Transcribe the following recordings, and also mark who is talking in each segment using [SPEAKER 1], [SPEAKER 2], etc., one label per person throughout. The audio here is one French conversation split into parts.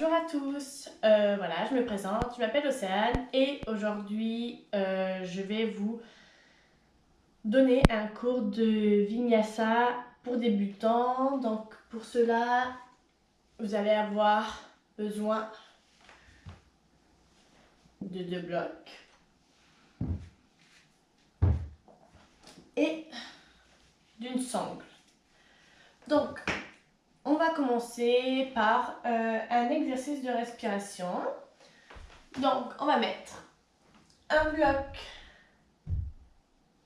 [SPEAKER 1] Bonjour à tous, voilà, je me présente, je m'appelle Océane et aujourd'hui je vais vous donner un cours de Vinyasa pour débutants. Donc pour cela, vous allez avoir besoin de 2 blocs et d'une sangle. Donc on va commencer par un exercice de respiration. Donc on va mettre un bloc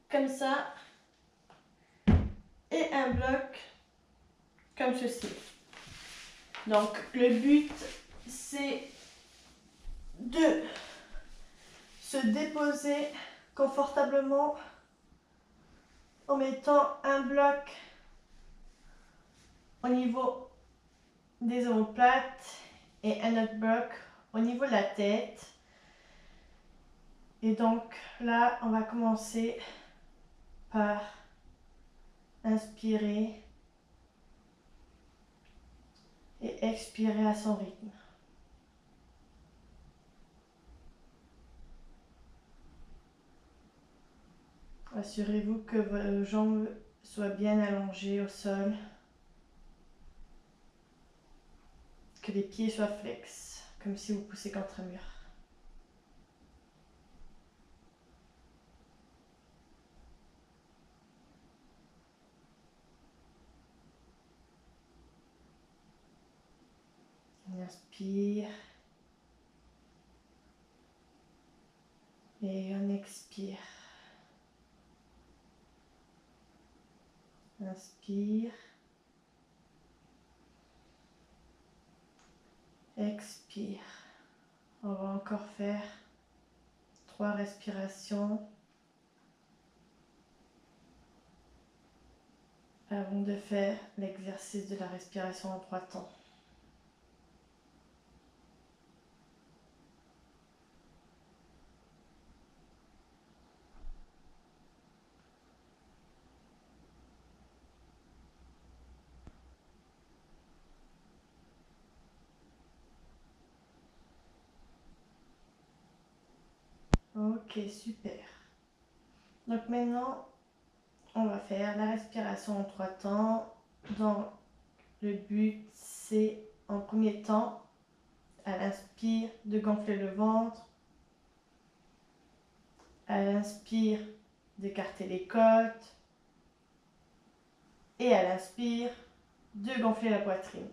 [SPEAKER 1] comme ça et un bloc comme ceci. Donc le but c'est de se déposer confortablement en mettant un bloc au niveau des omoplates et un autre bloc au niveau de la tête. Et donc là on va commencer par inspirer et expirer à son rythme. Assurez-vous que vos jambes soient bien allongées au sol, que les pieds soient flex, comme si vous poussez contre un mur. On inspire et on expire. Inspire, expire. On va encore faire 3 respirations avant de faire l'exercice de la respiration en 3 temps. Ok, super. Donc maintenant, on va faire la respiration en 3 temps. Donc le but, c'est en premier temps, à l'inspire, de gonfler le ventre. À l'inspire, d'écarter les côtes. Et à l'inspire, de gonfler la poitrine.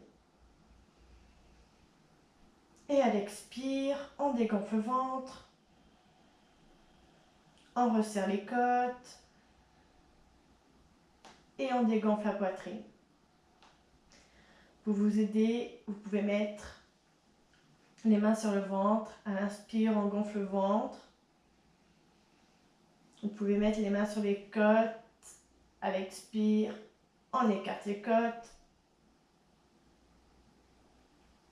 [SPEAKER 1] Et à l'expire, on dégonfle le ventre. On resserre les côtes. Et on dégonfle la poitrine. Pour vous aider, vous pouvez mettre les mains sur le ventre. À l'inspire, on gonfle le ventre. Vous pouvez mettre les mains sur les côtes. À l'expire, on écarte les côtes.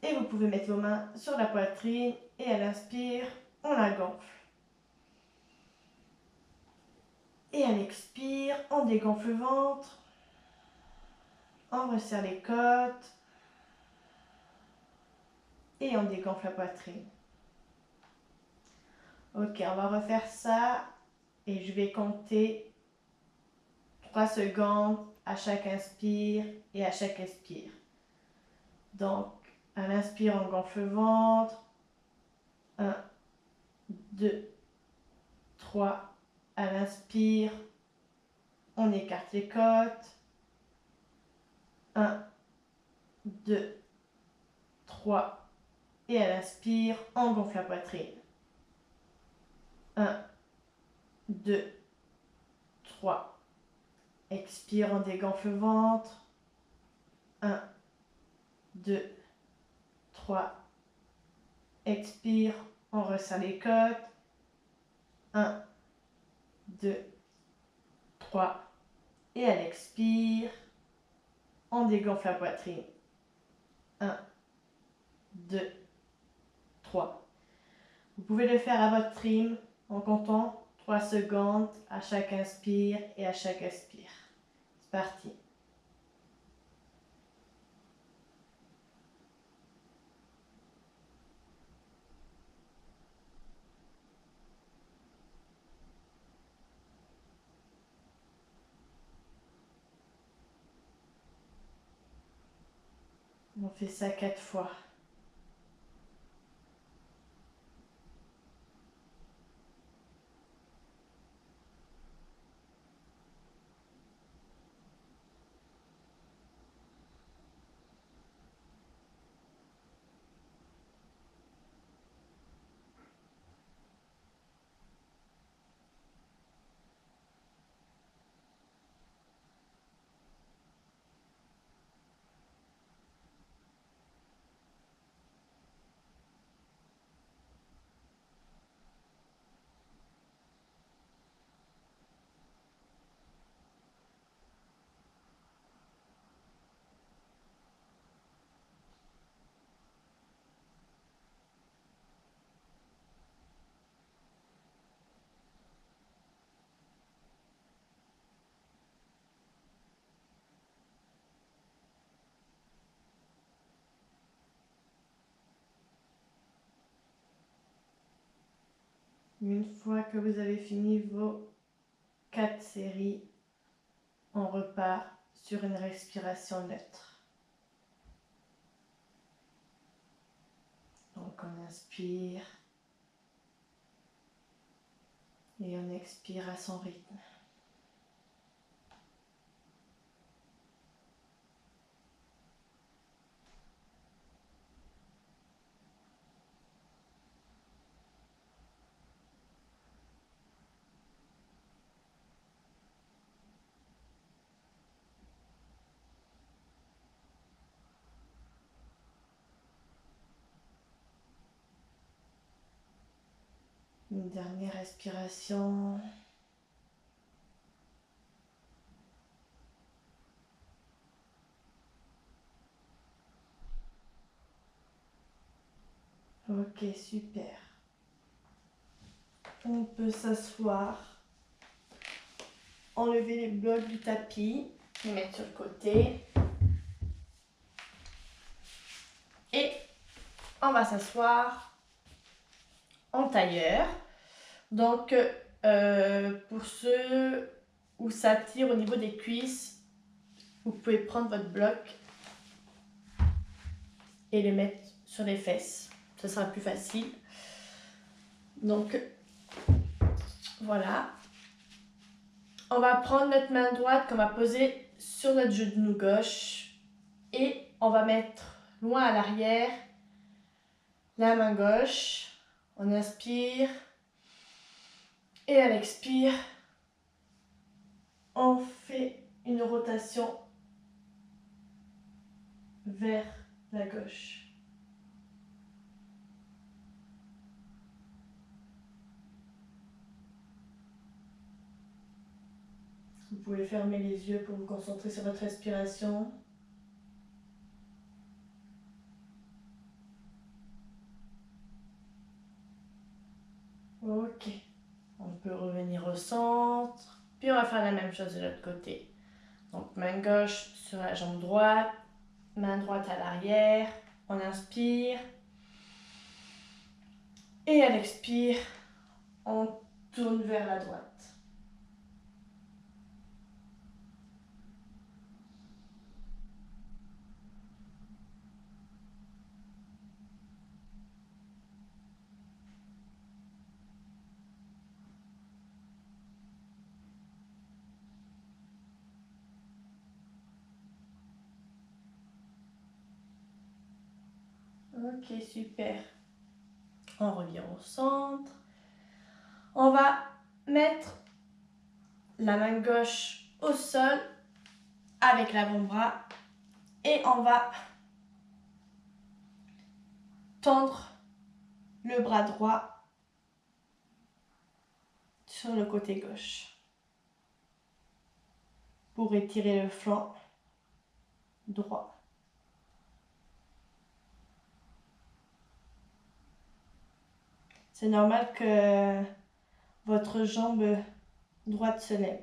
[SPEAKER 1] Et vous pouvez mettre vos mains sur la poitrine. Et à l'inspire, on la gonfle. Et à l'expire, on dégonfle le ventre. On resserre les côtes. Et on dégonfle la poitrine. Ok, on va refaire ça. Et je vais compter 3 secondes à chaque inspire et à chaque expire. Donc, à l'inspire, on gonfle le ventre. 1, 2, 3. À l'inspire, on écarte les côtes. 1, 2, 3. Et à l'inspire, on gonfle la poitrine. 1, 2, 3. Expire, on dégonfle le ventre. 1, 2, 3. Expire, on resserre les côtes. 1, 2, 3. Et à l'expire, on dégonfle la poitrine. 1, 2, 3. Vous pouvez le faire à votre rythme en comptant 3 secondes à chaque inspire et à chaque expire. C'est parti. On fait ça 4 fois. Une fois que vous avez fini vos 4 séries, on repart sur une respiration neutre. Donc on inspire et on expire à son rythme. Une dernière respiration. Ok, super. On peut s'asseoir, enlever les blocs du tapis, les mettre sur le côté. Et on va s'asseoir en tailleur. Donc, pour ceux où ça tire au niveau des cuisses, vous pouvez prendre votre bloc et le mettre sur les fesses. Ce sera plus facile. Donc, voilà. On va prendre notre main droite qu'on va poser sur notre genou gauche et on va mettre loin à l'arrière la main gauche. On inspire et à l'expire, on fait une rotation vers la gauche. Vous pouvez fermer les yeux pour vous concentrer sur votre respiration. Ok. On peut revenir au centre. Puis on va faire la même chose de l'autre côté. Donc main gauche sur la jambe droite, main droite à l'arrière. On inspire. Et à l'expire, on tourne vers la droite. Ok, super. On revient au centre. On va mettre la main gauche au sol avec l'avant-bras et on va tendre le bras droit sur le côté gauche pour étirer le flanc droit. C'est normal que votre jambe droite se lève.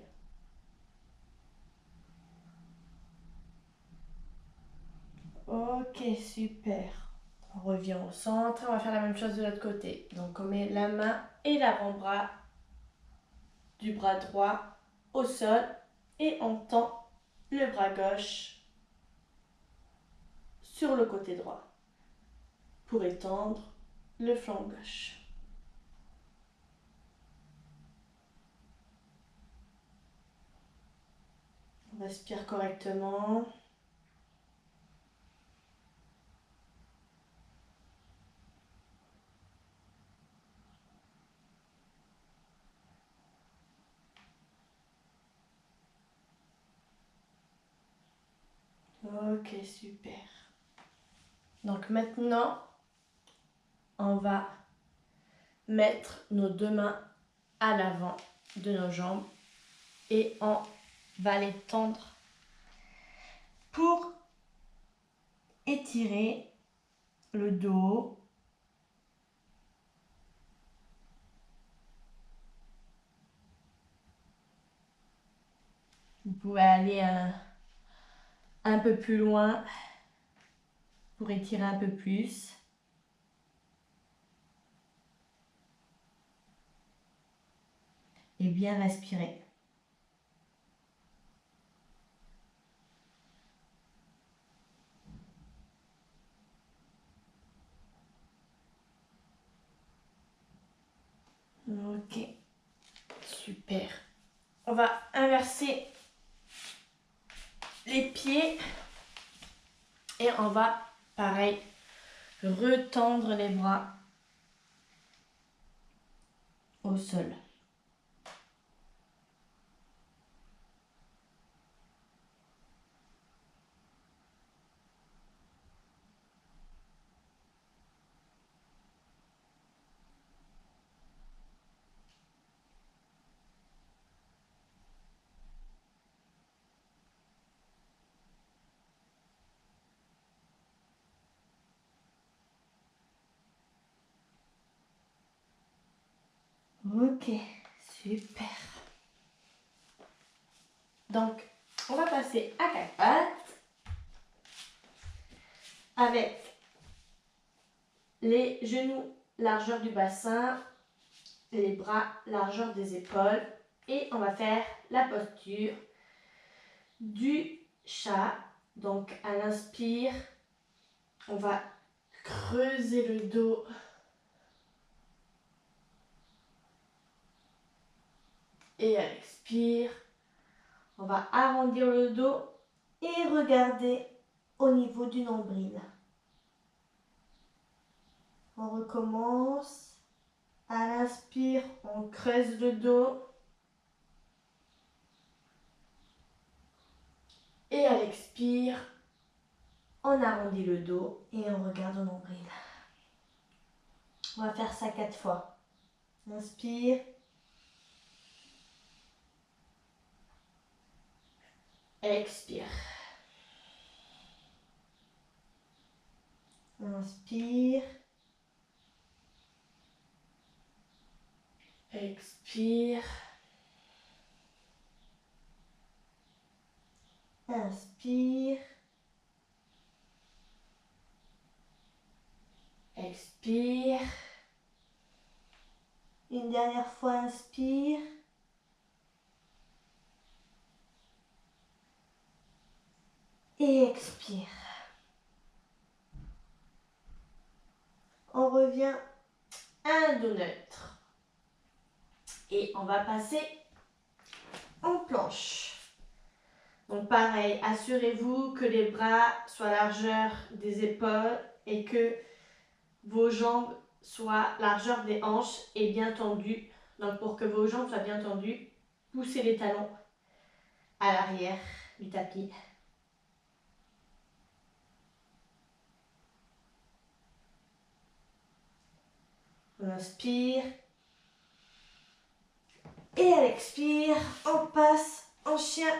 [SPEAKER 1] Ok, super. On revient au centre. On va faire la même chose de l'autre côté. Donc on met la main et l'avant-bras du bras droit au sol et on tend le bras gauche sur le côté droit pour étendre le flanc gauche. On respire correctement. Ok, super. Donc maintenant, on va mettre nos deux mains à l'avant de nos jambes et on va les tendre pour étirer le dos. Vous pouvez aller un peu plus loin pour étirer un peu plus. Et bien respirer. Ok, super. On va inverser les pieds et on va, pareil, retendre les bras au sol. Ok, super. Donc, on va passer à quatre pattes avec les genoux largeur du bassin, les bras largeur des épaules et on va faire la posture du chat. Donc, à l'inspire, on va creuser le dos. Et à l'expire, on va arrondir le dos et regarder au niveau du nombril. On recommence. À l'inspire, on creuse le dos. Et à l'expire, on arrondit le dos et on regarde au nombril. On va faire ça 4 fois. Inspire. Expire. Inspire. Expire. Inspire. Expire. Une dernière fois, inspire. Et expire. On revient à un dos neutre. Et on va passer en planche. Donc pareil, assurez-vous que les bras soient largeur des épaules et que vos jambes soient largeur des hanches et bien tendues. Donc pour que vos jambes soient bien tendues, poussez les talons à l'arrière du tapis. On inspire. Et à l'expire, on passe en chien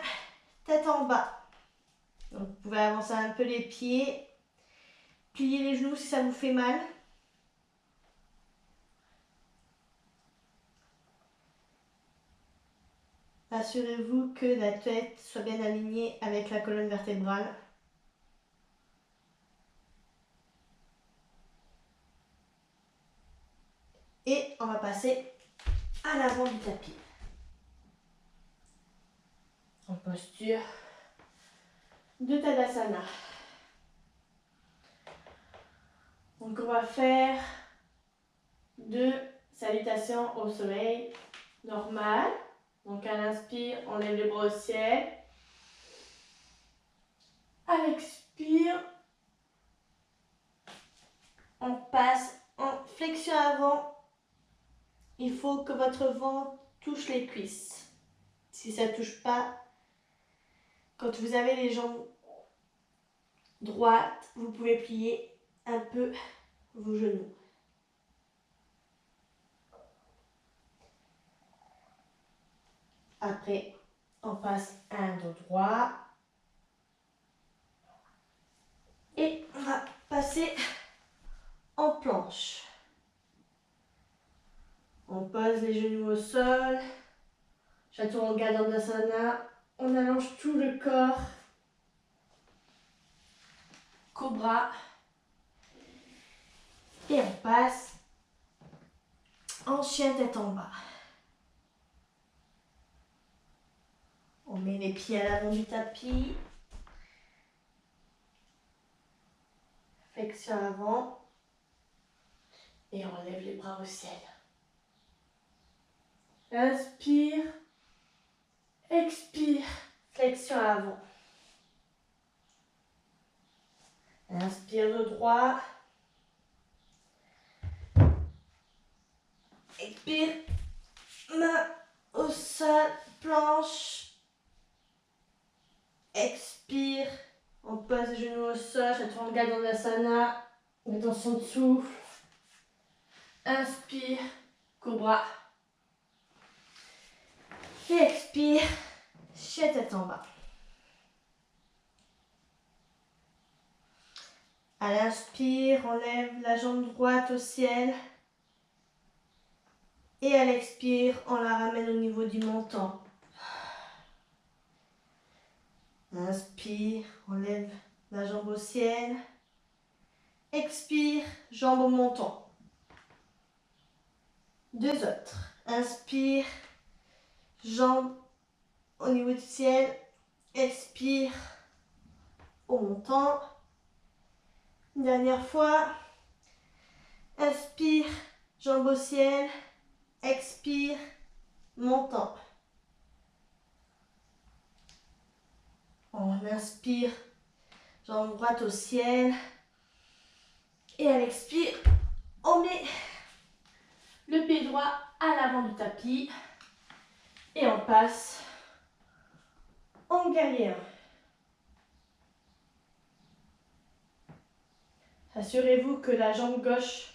[SPEAKER 1] tête en bas. Donc vous pouvez avancer un peu les pieds, plier les genoux si ça vous fait mal. Assurez-vous que la tête soit bien alignée avec la colonne vertébrale. Et on va passer à l'avant du tapis. En posture de Tadasana. Donc on va faire 2 salutations au soleil normales. Donc à l'inspire, on lève les bras au ciel. À l'expire, on passe en flexion avant. Il faut que votre ventre touche les cuisses. Si ça ne touche pas, quand vous avez les jambes droites, vous pouvez plier un peu vos genoux. Après, on passe un dos droit. Et on va passer en planche. On pose les genoux au sol. Chaturanga Dandasana. On allonge tout le corps. Cobra. Et on passe en chien tête en bas. On met les pieds à l'avant du tapis. Flexion avant. Et on lève les bras au ciel. Inspire. Expire. Flexion avant. Inspire le droit. Expire. Main au sol. Planche. Expire. On pose les genoux au sol. Chaturanga Dandasana. Rétention de souffle. Inspire. Cobra. Et expire. Chien tête en bas. À l'inspire, on lève la jambe droite au ciel. Et à l'expire, on la ramène au niveau du menton. Inspire, on lève la jambe au ciel. Expire, jambe au menton. 2 autres. Inspire, jambe au niveau du ciel. Expire, au menton. Une dernière fois. Inspire, jambe au ciel. Expire, menton. On inspire, jambe droite au ciel. Et à l'expire, on met le pied droit à l'avant du tapis. Et on passe en guerrier 1. Assurez-vous que la jambe gauche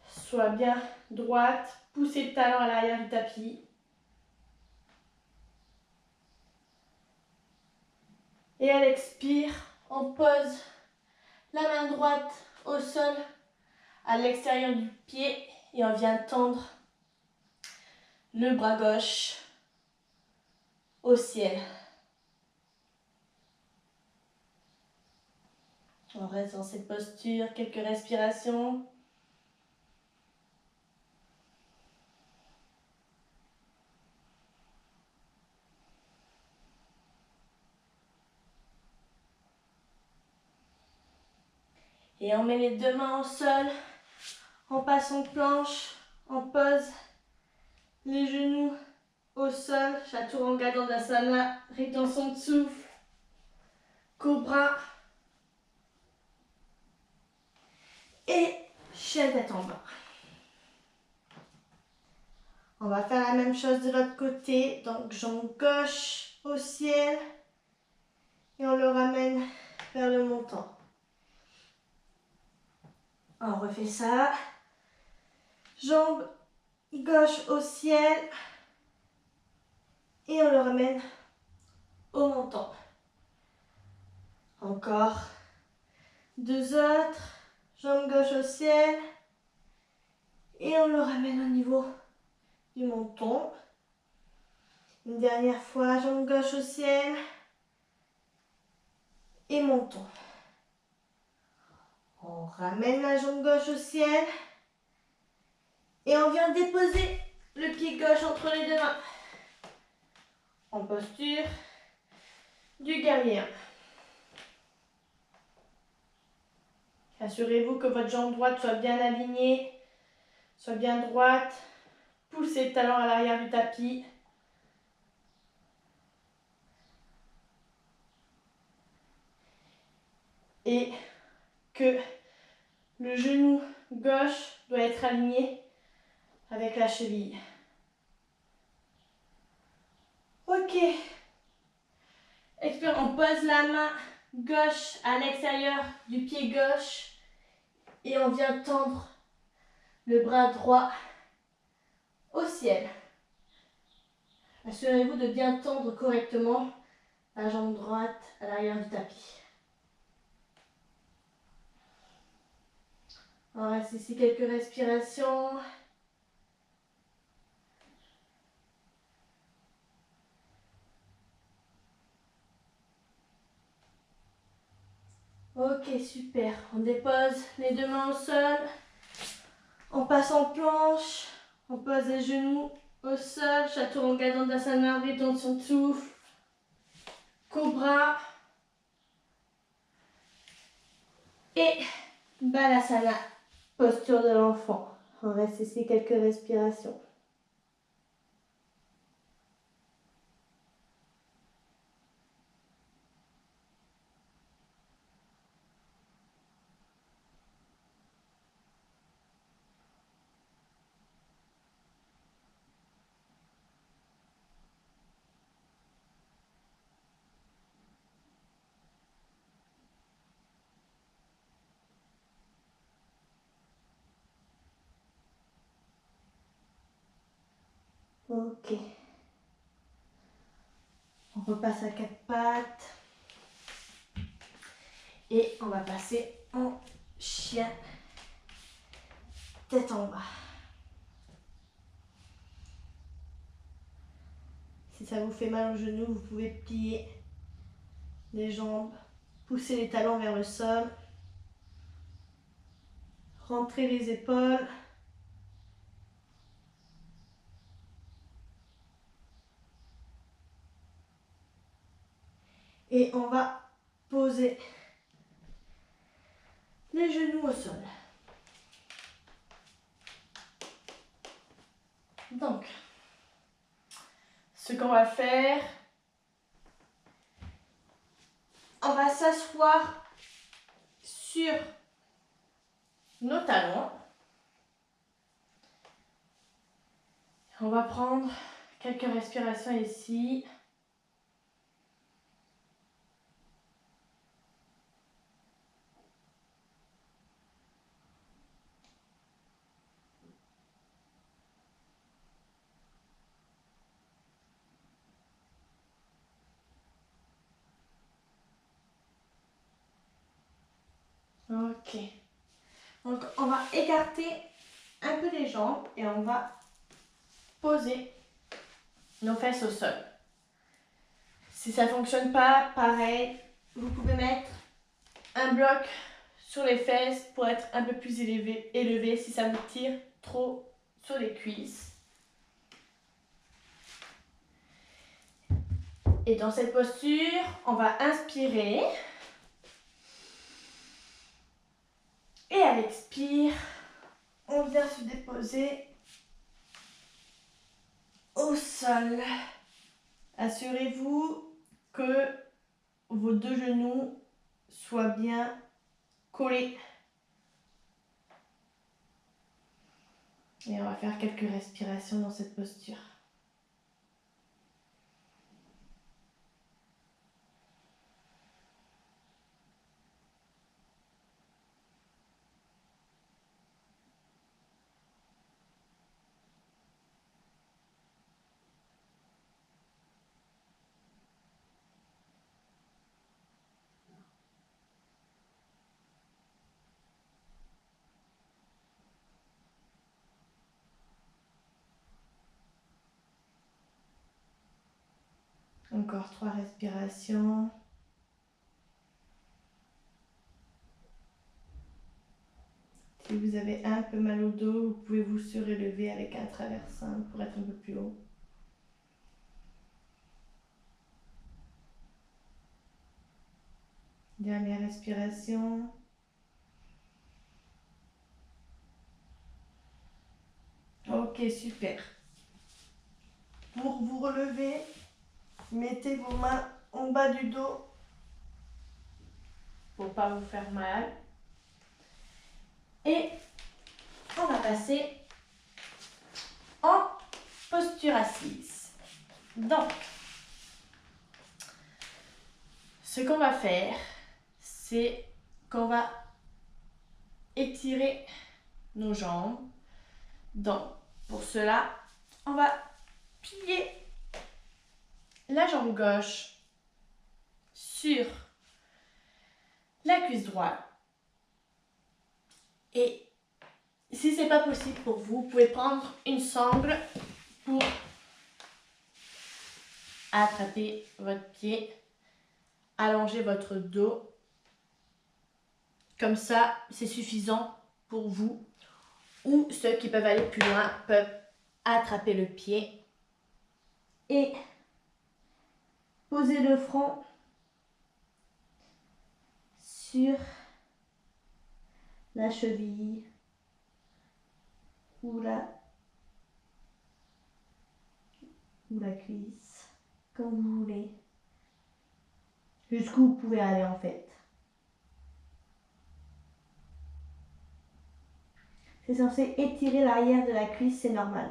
[SPEAKER 1] soit bien droite. Poussez le talon à l'arrière du tapis. Et à l'expire, on pose la main droite au sol à l'extérieur du pied et on vient tendre le bras gauche au ciel. On reste dans cette posture, quelques respirations. Et on met les 2 mains au sol, on passe en planche, on pose les genoux au sol, Chaturanga Dandasana, rétention de souffle, Cobra et chien tête en bas. On va faire la même chose de l'autre côté, donc jambe gauche au ciel et on le ramène vers le menton. On refait ça. Jambe gauche au ciel et on le ramène au menton. Encore 2 autres. Jambe gauche au ciel et on le ramène au niveau du menton. Une dernière fois, jambe gauche au ciel et menton. On ramène la jambe gauche au ciel et on vient déposer le pied gauche entre les 2 mains. En posture du guerrier 1. Assurez-vous que votre jambe droite soit bien alignée, soit bien droite. Poussez le talon à l'arrière du tapis. Et que le genou gauche doit être aligné avec la cheville. Ok. Expire, on pose la main gauche à l'extérieur du pied gauche et on vient tendre le bras droit au ciel. Assurez-vous de bien tendre correctement la jambe droite à l'arrière du tapis. On reste ici quelques respirations. Ok, super. On dépose les deux mains au sol. On passe en planche. On pose les genoux au sol. Chaturanga Dandasana, rétention de souffle. Cobra. Et Balasana, posture de l'enfant. On reste ici quelques respirations. Ok. On repasse à quatre pattes. Et on va passer en chien, tête en bas. Si ça vous fait mal au genou, vous pouvez plier les jambes, pousser les talons vers le sol, rentrer les épaules. Et on va poser les genoux au sol. Donc, ce qu'on va faire, on va s'asseoir sur nos talons. On va prendre quelques respirations ici. Ok. Donc, on va écarter un peu les jambes et on va poser nos fesses au sol. Si ça ne fonctionne pas, pareil, vous pouvez mettre un bloc sur les fesses pour être un peu plus élevé si ça vous tire trop sur les cuisses. Et dans cette posture, on va inspirer. Et à l'expire, on vient se déposer au sol. Assurez-vous que vos deux genoux soient bien collés. Et on va faire quelques respirations dans cette posture. Encore 3 respirations. Si vous avez un peu mal au dos, vous pouvez vous surélever avec un traversin pour être un peu plus haut. Dernière respiration. Ok, super. Pour vous relever, mettez vos mains en bas du dos pour pas vous faire mal. Et on va passer en posture assise. Donc, ce qu'on va faire, c'est qu'on va étirer nos jambes. Donc, pour cela, on va plier la jambe gauche sur la cuisse droite. Et si ce n'est pas possible pour vous, vous pouvez prendre une sangle pour attraper votre pied, allonger votre dos. Comme ça, c'est suffisant pour vous. Ou ceux qui peuvent aller plus loin peuvent attraper le pied et poser le front sur la cheville ou la cuisse, comme vous voulez. Jusqu'où vous pouvez aller en fait. C'est censé étirer l'arrière de la cuisse, c'est normal.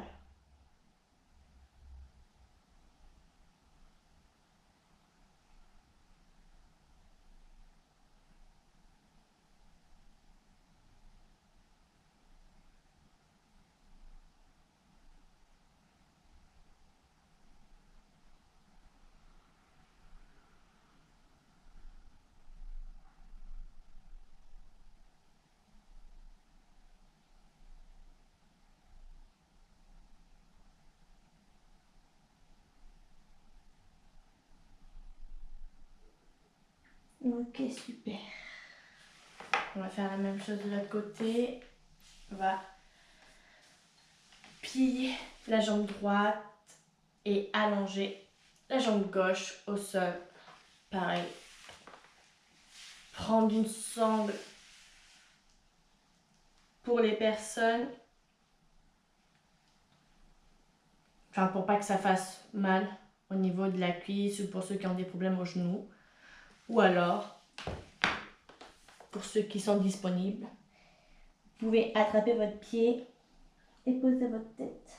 [SPEAKER 1] Ok, super. On va faire la même chose de l'autre côté. On va plier la jambe droite et allonger la jambe gauche au sol. Pareil. Prendre une sangle pour les personnes, enfin pour pas que ça fasse mal au niveau de la cuisse ou pour ceux qui ont des problèmes au genou. Ou alors, pour ceux qui sont disponibles, vous pouvez attraper votre pied et poser votre tête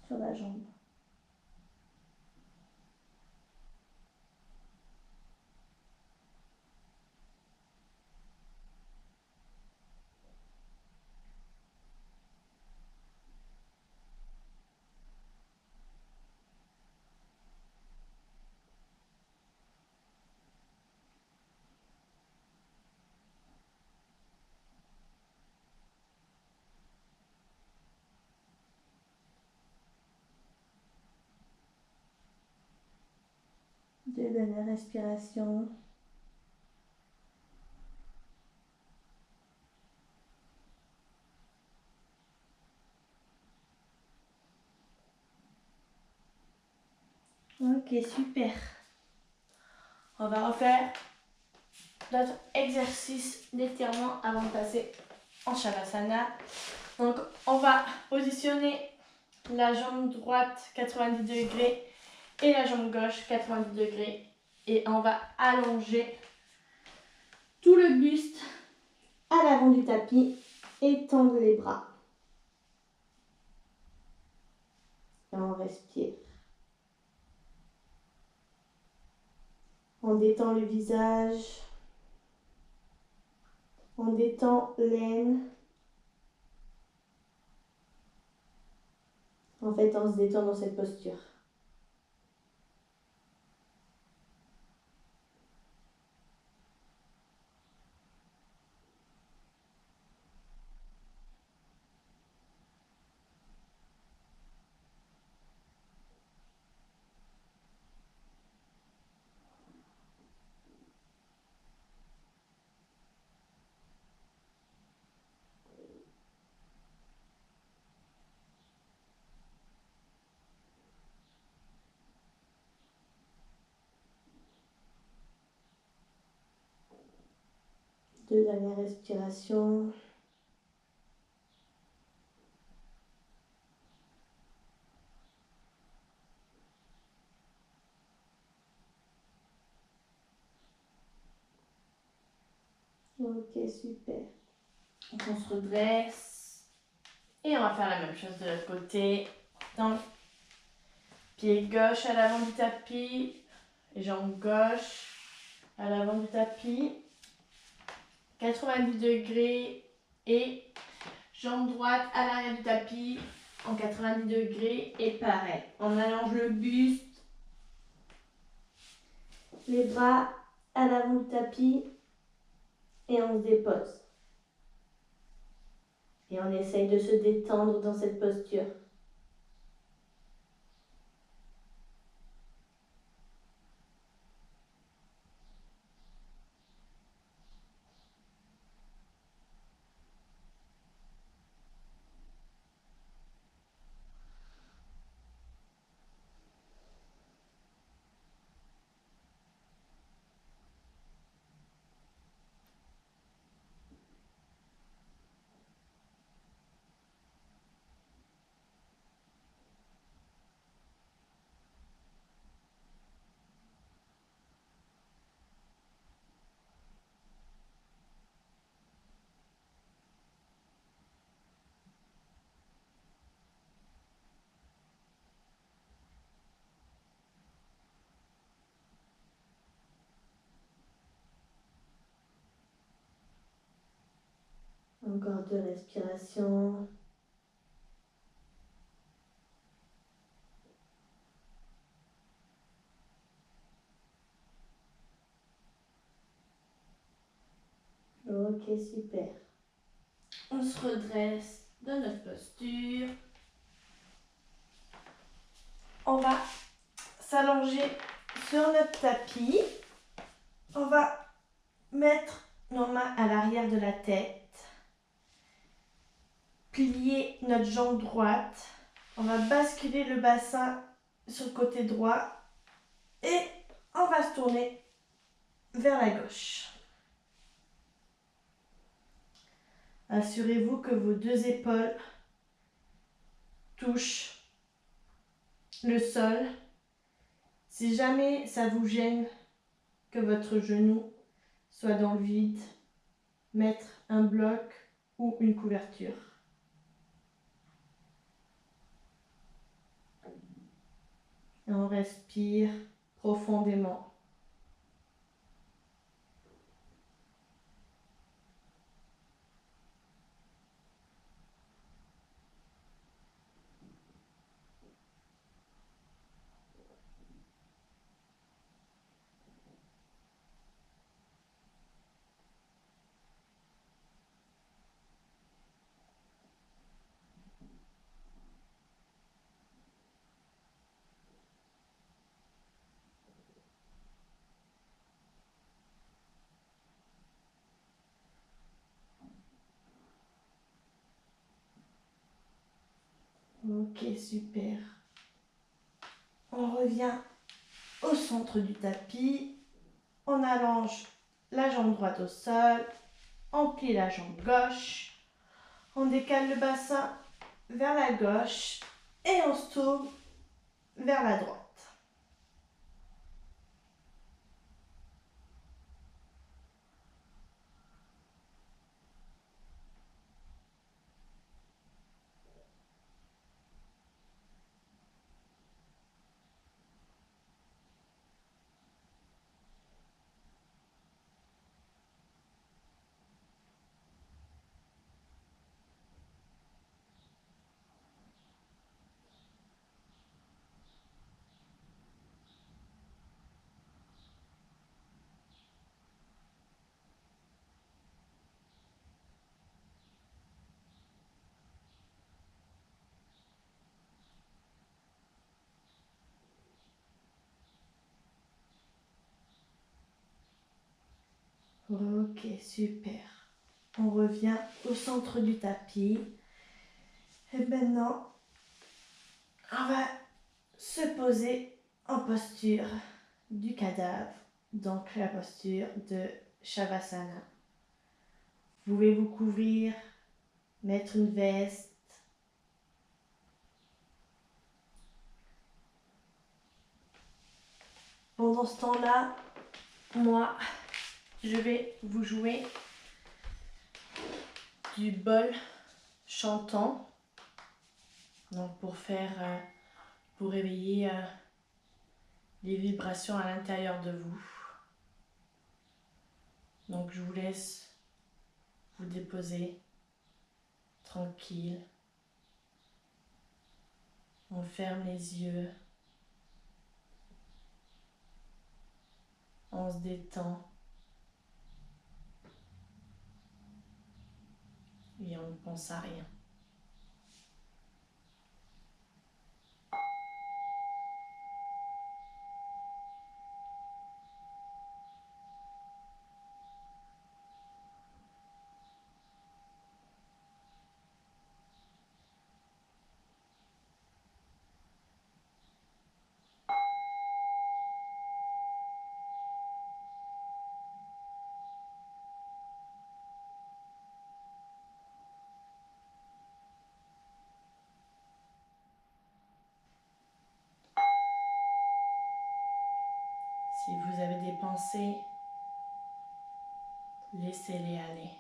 [SPEAKER 1] sur la jambe. Deux dernières respirations. Ok, super. On va refaire notre exercice d'étirement avant de passer en Shavasana. Donc, on va positionner la jambe droite 90 degrés et la jambe gauche 90 degrés. Et on va allonger tout le buste à l'avant du tapis et tendre les bras. Et on respire. On détend le visage. On détend l'aine. En fait, on se détend dans cette posture. Deux dernières respirations. Ok, super. Donc on se redresse. Et on va faire la même chose de l'autre côté. Donc, pied gauche à l'avant du tapis. Jambe gauche à l'avant du tapis. 90 degrés. Et jambe droite à l'arrière du tapis en 90 degrés. Et pareil, on allonge le buste. Les bras à l'avant du tapis. Et on se dépose. Et on essaye de se détendre dans cette posture. Encore 2 respirations. Ok, super. On se redresse dans notre posture. On va s'allonger sur notre tapis. On va mettre nos mains à l'arrière de la tête. Plier notre jambe droite. On va basculer le bassin sur le côté droit. Et on va se tourner vers la gauche. Assurez-vous que vos 2 épaules touchent le sol. Si jamais ça vous gêne que votre genou soit dans le vide, mettre un bloc ou une couverture. Et on respire profondément. Ok, super. On revient au centre du tapis. On allonge la jambe droite au sol. On plie la jambe gauche. On décale le bassin vers la gauche. Et on se tourne vers la droite. Ok, super. On revient au centre du tapis. Et maintenant, on va se poser en posture du cadavre. Donc la posture de Shavasana. Vous pouvez vous couvrir, mettre une veste. Pendant ce temps-là, moi, je vais vous jouer du bol chantant. Donc pour réveiller les vibrations à l'intérieur de vous. Donc je vous laisse vous déposer tranquille. On ferme les yeux. On se détend. Et on ne pense à rien. Si vous avez des pensées, laissez-les aller.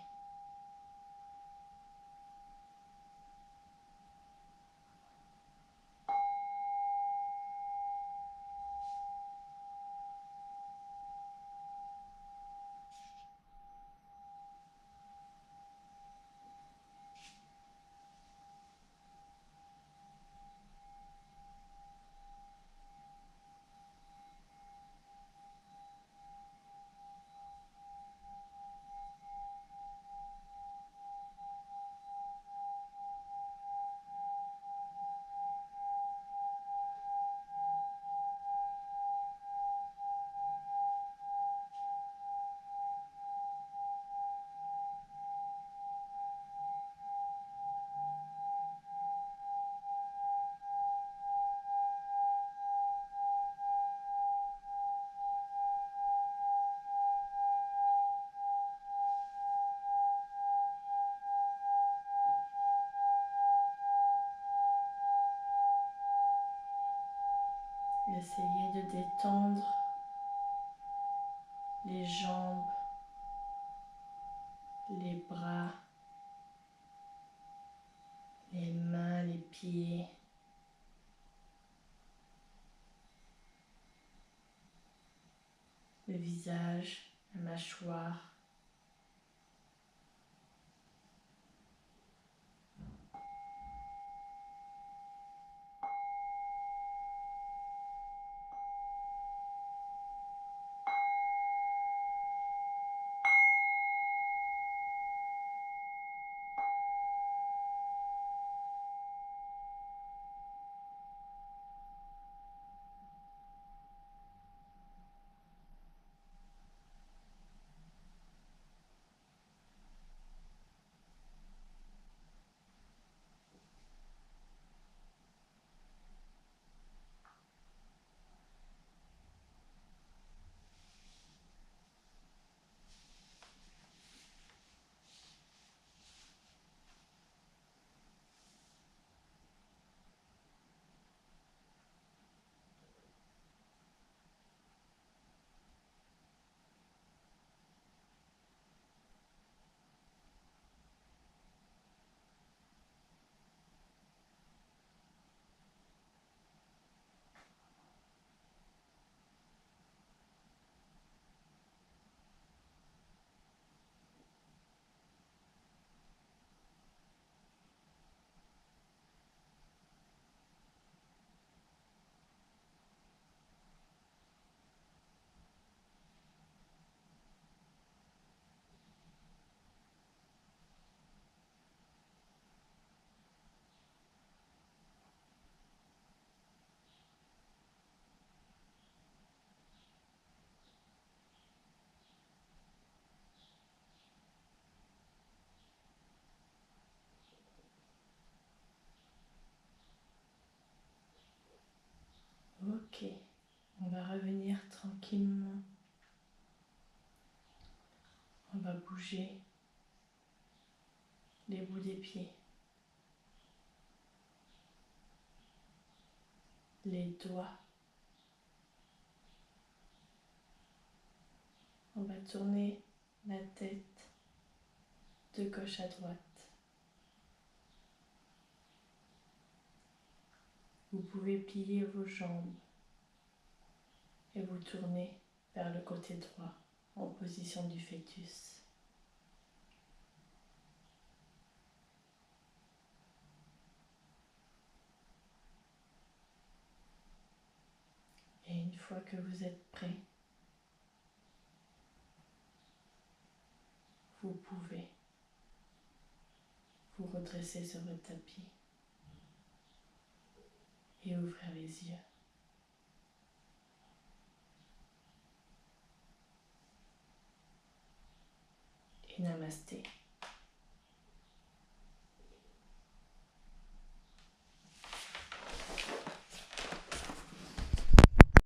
[SPEAKER 1] Essayez de détendre les jambes, les bras, les mains, les pieds. Le visage, la mâchoire. Ok, on va revenir tranquillement. On va bouger les bouts des pieds, les doigts. On va tourner la tête de gauche à droite. Vous pouvez plier vos jambes et vous tourner vers le côté droit en position du fœtus. Et une fois que vous êtes prêt, vous pouvez vous redresser sur votre tapis et ouvrir les yeux. Et namasté.